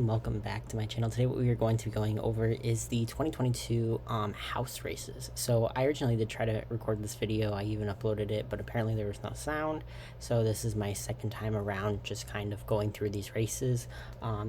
Welcome back to my channel. Today what we are going to be going over is the 2022 House races. So I originally did try to record this video. I even uploaded it, but apparently there was no sound. So this is my second time around just kind of going through these races.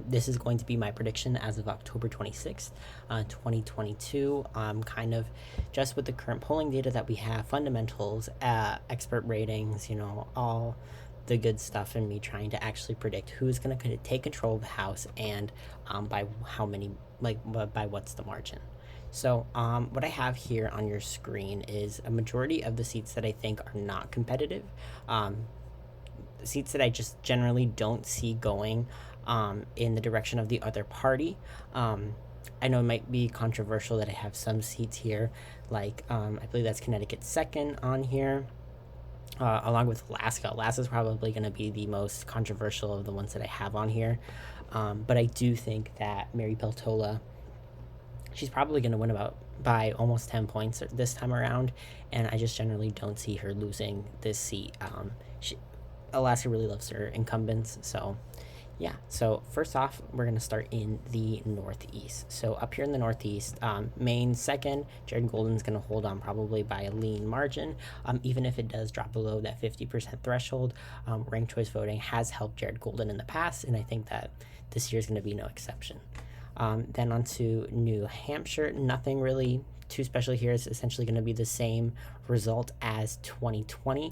This is going to be my prediction as of October 26th, 2022. Kind of just with the current polling data that we have, fundamentals, expert ratings, all the good stuff, and me trying to actually predict who's going to take control of the House and by how many, by what's the margin. So what I have here on your screen is a majority of the seats that I think are not competitive, seats that I just generally don't see going in the direction of the other party. I know it might be controversial that I have some seats here, like I believe that's Connecticut's second on here. Along with Alaska. Alaska is probably going to be the most controversial of the ones that I have on here. But I do think that Mary Peltola, she's probably going to win by almost 10 points this time around. And I just generally don't see her losing this seat. Alaska really loves her incumbents. So yeah, so first off, we're going to start in the Northeast. So up here in the Northeast, Maine second, Jared Golden's going to hold on probably by a lean margin. Even if it does drop below that 50% threshold, ranked choice voting has helped Jared Golden in the past, and I think that this year is going to be no exception. Then on to New Hampshire, nothing really too special here. It's essentially going to be the same result as 2020.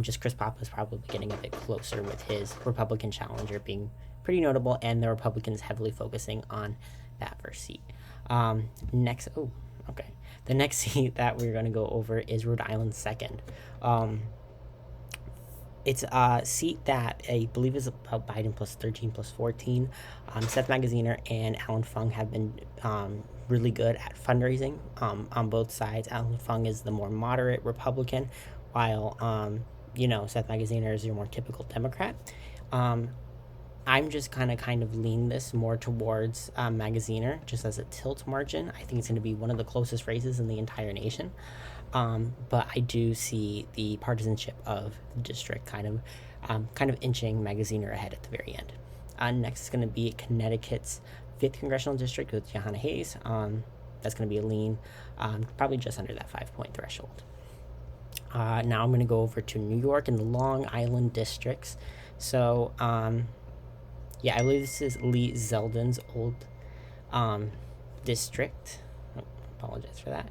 Just Chris Papa is probably getting a bit closer with his Republican challenger being pretty notable, and the Republicans heavily focusing on that first seat. The next seat that we're going to go over is Rhode Island second. It's a seat that I believe is about Biden plus 13 plus 14. Seth Magaziner and Alan Fung have been really good at fundraising on both sides. Alan Fung is the more moderate Republican, while Seth Magaziner is your more typical Democrat. I'm just kind of lean this more towards Magaziner, just as a tilt margin. I think it's going to be one of the closest races in the entire nation. But I do see the partisanship of the district kind of inching Magaziner ahead at the very end. Next is going to be Connecticut's 5th congressional district with Johanna Hayes. That's going to be a lean, probably just under that 5-point threshold. Now I'm going to go over to New York and the Long Island districts. So, I believe this is Lee Zeldin's old district. Apologize for that.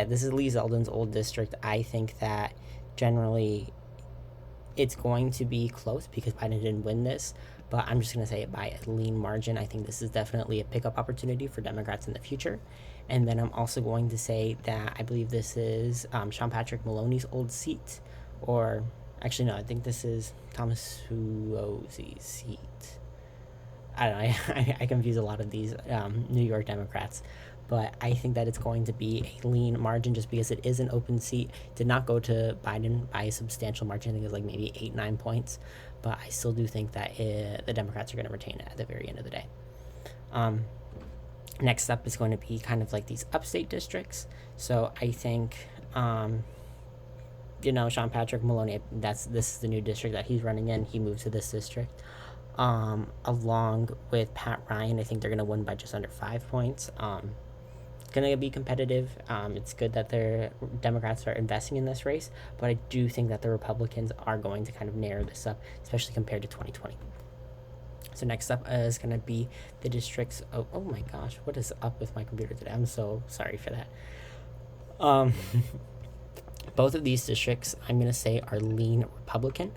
This is Lee Zeldin's old district. I think that generally it's going to be close because Biden didn't win this, but I'm just going to say it by a lean margin. I think this is definitely a pickup opportunity for Democrats in the future. And then I'm also going to say that I believe this is Sean Patrick Maloney's old seat, or actually no, I think this is Thomas Suozzi's seat. I don't know, I confuse a lot of these New York Democrats, but I think that it's going to be a lean margin just because it is an open seat. Did not go to Biden by a substantial margin. I think it was like maybe 8-9 points, but I still do think that the Democrats are going to retain it at the very end of the day. Next up is going to be kind of like these upstate districts. So I think, Sean Patrick Maloney, this is the new district that he's running in. He moved to this district. Along with Pat Ryan, I think they're going to win by just under 5 points. It's going to be competitive. It's good that the Democrats are investing in this race, but I do think that the Republicans are going to kind of narrow this up, especially compared to 2020. So next up is going to be the districts. Oh my gosh, what is up with my computer today? I'm so sorry for that. Both of these districts, I'm going to say, are lean Republican.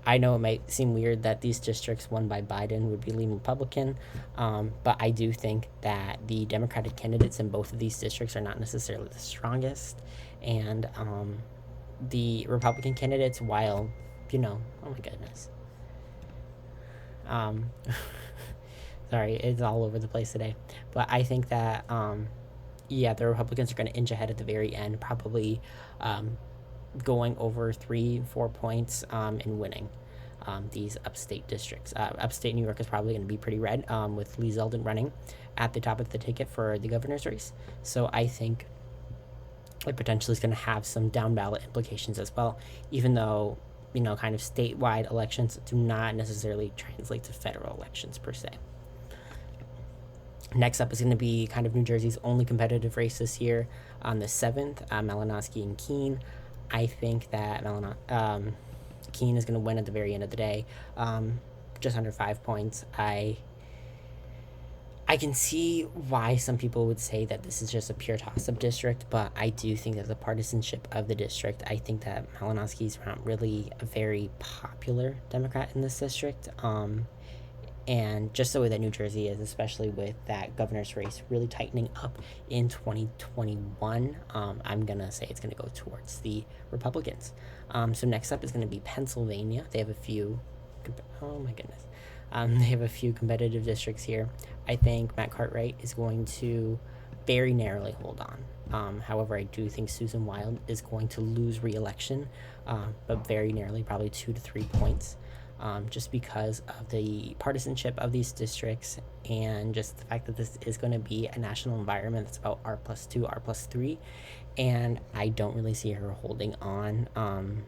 I know it might seem weird that these districts won by Biden would be lean Republican, but I do think that the Democratic candidates in both of these districts are not necessarily the strongest. And the Republican candidates, while, oh my goodness. Sorry, it's all over the place today. But I think that, the Republicans are going to inch ahead at the very end, probably going over 3-4 points and winning these upstate districts. Upstate New York is probably going to be pretty red with Lee Zeldin running at the top of the ticket for the governor's race. So I think it potentially is going to have some down ballot implications as well, even though kind of statewide elections do not necessarily translate to federal elections per se. Next up is going to be kind of New Jersey's only competitive race this year on the 7th, Malinowski and Kayne. I think that Kayne is going to win at the very end of the day, just under 5 points. I can see why some people would say that this is just a pure toss-up district, but I do think that the partisanship of the district, I think that Malinowski's not really a very popular Democrat in this district. And just the way that New Jersey is, especially with that governor's race really tightening up in 2021, I'm going to say it's going to go towards the Republicans. So next up is going to be Pennsylvania. They have a few, oh my goodness. They have a few competitive districts here. I think Matt Cartwright is going to very narrowly hold on. However, I do think Susan Wild is going to lose re-election, but very narrowly, probably 2 to 3 points. Just because of the partisanship of these districts and just the fact that this is going to be a national environment that's about R+2, R+3, and I don't really see her holding on.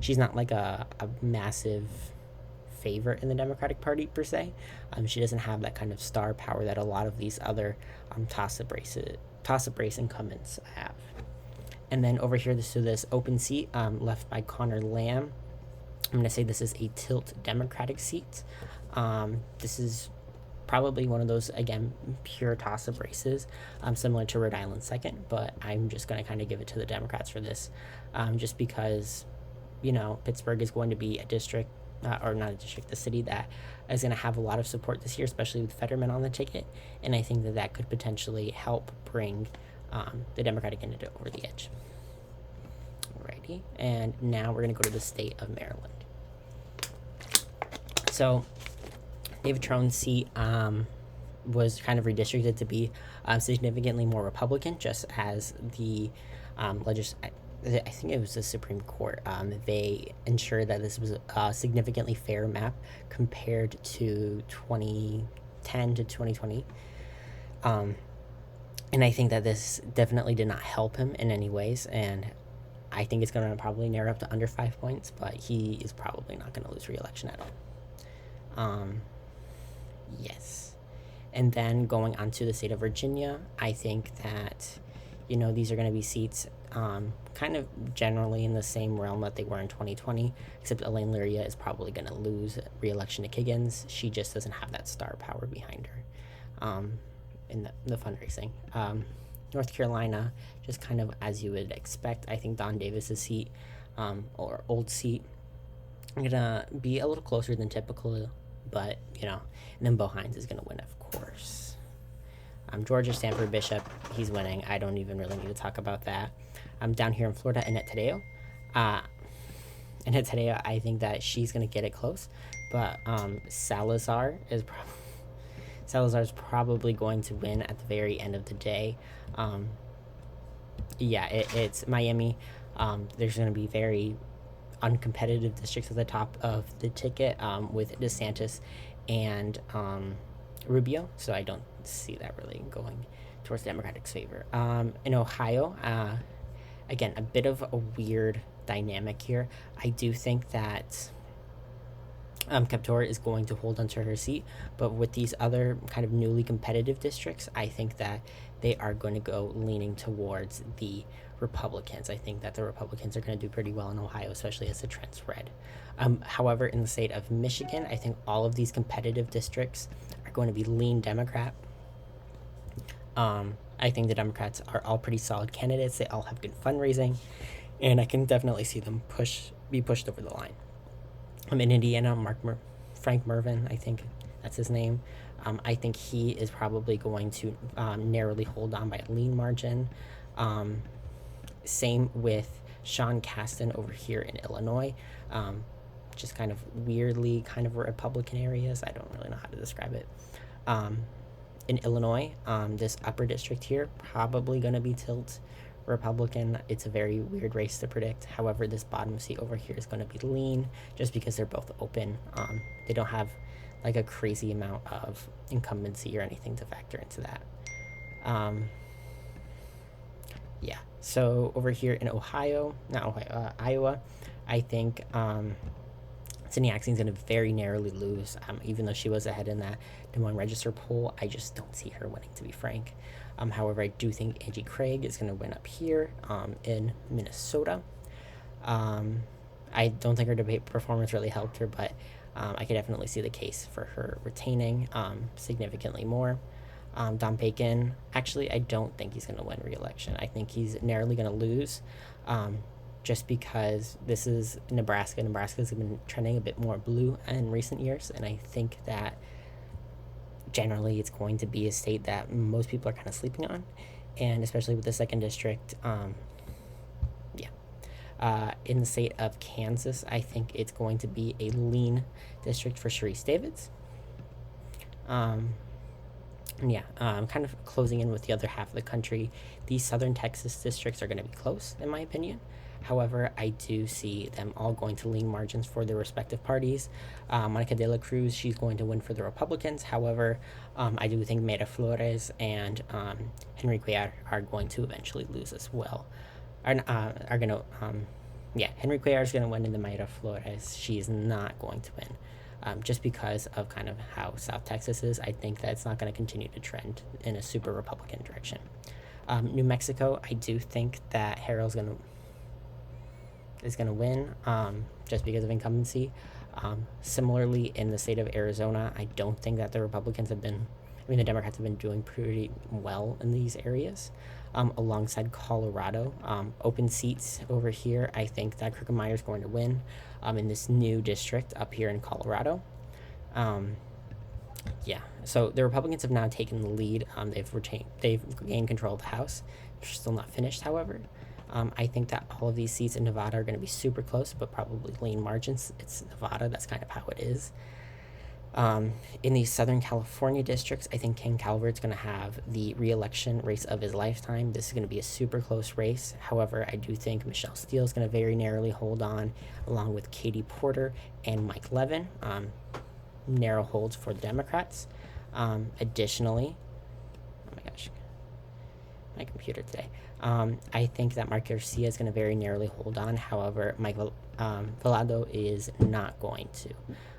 She's not like a massive favorite in the Democratic Party per se. She doesn't have that kind of star power that a lot of these other toss-up race incumbents have. And then over here, this open seat left by Connor Lamb. I'm going to say this is a tilt Democratic seat. This is probably one of those, again, pure toss-up races, similar to Rhode Island 2nd, but I'm just going to kind of give it to the Democrats for this, just because, Pittsburgh is going to be a district, or not a district, the city that is going to have a lot of support this year, especially with Fetterman on the ticket, and I think that could potentially help bring the Democratic candidate over the edge. Alrighty, and now we're going to go to the state of Maryland. So, David Trone's seat was kind of redistricted to be significantly more Republican, just as the I think it was the Supreme Court. They ensured that this was a significantly fair map compared to 2010 to 2020. And I think that this definitely did not help him in any ways, and I think it's going to probably narrow up to under 5 points, but he is probably not going to lose re-election at all. Yes. And then going on to the state of Virginia, I think that, these are going to be seats kind of generally in the same realm that they were in 2020, except Elaine Luria is probably going to lose re-election to Kiggins. She just doesn't have that star power behind her in the fundraising. North Carolina, just kind of as you would expect, I think Don Davis's seat, or old seat, going to be a little closer than typical, but, and then Bo Hines is going to win, of course. Georgia Stanford Bishop, he's winning. I don't even really need to talk about that. Down here in Florida, Annette Taddeo. Annette Taddeo, I think that she's going to get it close, but Salazar's probably going to win at the very end of the day. It's Miami. There's going to be very uncompetitive districts at the top of the ticket with DeSantis and Rubio, so I don't see that really going towards the Democratic's favor. In Ohio, again, a bit of a weird dynamic here. I do think that Kaptur is going to hold onto her seat, but with these other kind of newly competitive districts, I think that they are going to go leaning towards the Republicans. I think that the Republicans are going to do pretty well in Ohio, especially as the trend spread. However, in the state of Michigan, I think all of these competitive districts are going to be lean Democrat. I think the Democrats are all pretty solid candidates. They all have good fundraising, and I can definitely see them be pushed over the line. In Indiana, Frank Mervyn, I think that's his name. I think he is probably going to narrowly hold on by a lean margin. Same with Sean Casten over here in Illinois. Just kind of weirdly kind of Republican areas. I don't really know how to describe it. In Illinois, this upper district here, probably going to be tilt Republican. It's a very weird race to predict. However, this bottom seat over here is going to be lean just because they're both open. They don't have like a crazy amount of incumbency or anything to factor into that. So over here in Iowa, I think Sydney Axon's going to very narrowly lose, even though she was ahead in that Des Moines Register poll. I just don't see her winning, to be frank. However, I do think Angie Craig is going to win up here in Minnesota. I don't think her debate performance really helped her, but I could definitely see the case for her retaining significantly more. Don Bacon, actually, I don't think he's going to win re-election. I think he's narrowly going to lose, just because this is Nebraska. Nebraska's been trending a bit more blue in recent years, and I think that generally it's going to be a state that most people are kind of sleeping on, and especially with the second district. In the state of Kansas, I think it's going to be a lean district for Sharice Davids. Kind of closing in with the other half of the country. These southern Texas districts are going to be close, in my opinion. However, I do see them all going to lean margins for their respective parties. Monica De La Cruz, she's going to win for the Republicans. However, I do think Mayra Flores and Henry Cuellar are going to eventually lose as well. Are going to, Henry Cuellar is going to win, and the Mayra Flores, she's not going to win. Just because of kind of how South Texas is, I think that it's not going to continue to trend in a super Republican direction. New Mexico, I do think that Harrell is going to win, just because of incumbency. Similarly, in the state of Arizona, I don't think that the Democrats have been doing pretty well in these areas. Alongside Colorado, open seats over here, I think that Krueger-Meyer is going to win in this new district up here in Colorado. So the Republicans have now taken the lead. They've gained control of the House. They're still not finished, however. I think that all of these seats in Nevada are going to be super close, but probably lean margins. It's Nevada. That's kind of how it is. In these Southern California districts, I think Ken Calvert's going to have the re-election race of his lifetime. This is going to be a super close race. However, I do think Michelle Steele is going to very narrowly hold on, along with Katie Porter and Mike Levin. Narrow holds for the Democrats. Additionally, oh my gosh, my computer today. I think that Mark Garcia is going to very narrowly hold on. However, Mike Velado is not going to.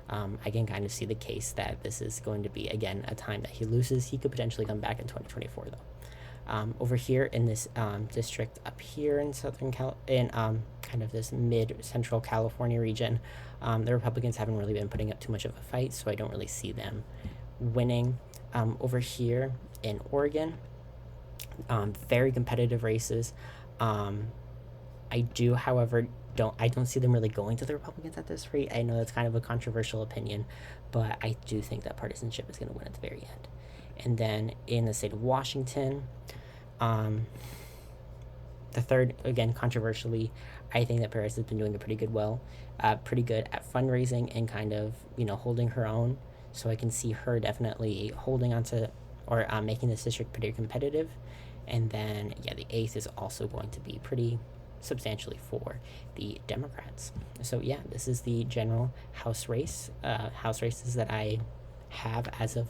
I can kind of see the case that this is going to be, again, a time that he loses. He could potentially come back in 2024, though. Over here in this district up here in kind of this mid-central California region, the Republicans haven't really been putting up too much of a fight, so I don't really see them winning. Over here in Oregon, very competitive races. I do, however, don't see them really going to the Republicans at this rate. I know that's kind of a controversial opinion, but I do think that partisanship is going to win at the very end. And then in the state of Washington, the third, again, controversially, I think that Perez has been doing pretty good at fundraising and kind of, holding her own. So I can see her definitely holding onto or making this district pretty competitive. And then, the 8th is also going to be pretty substantially for the Democrats. So this is the general House races that I have as of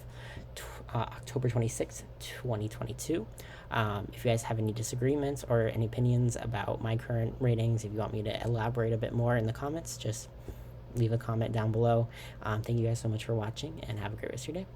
October 26th, 2022. If you guys have any disagreements or any opinions about my current ratings, if you want me to elaborate a bit more in the comments, just leave a comment down below. Thank you guys so much for watching, and have a great rest of your day.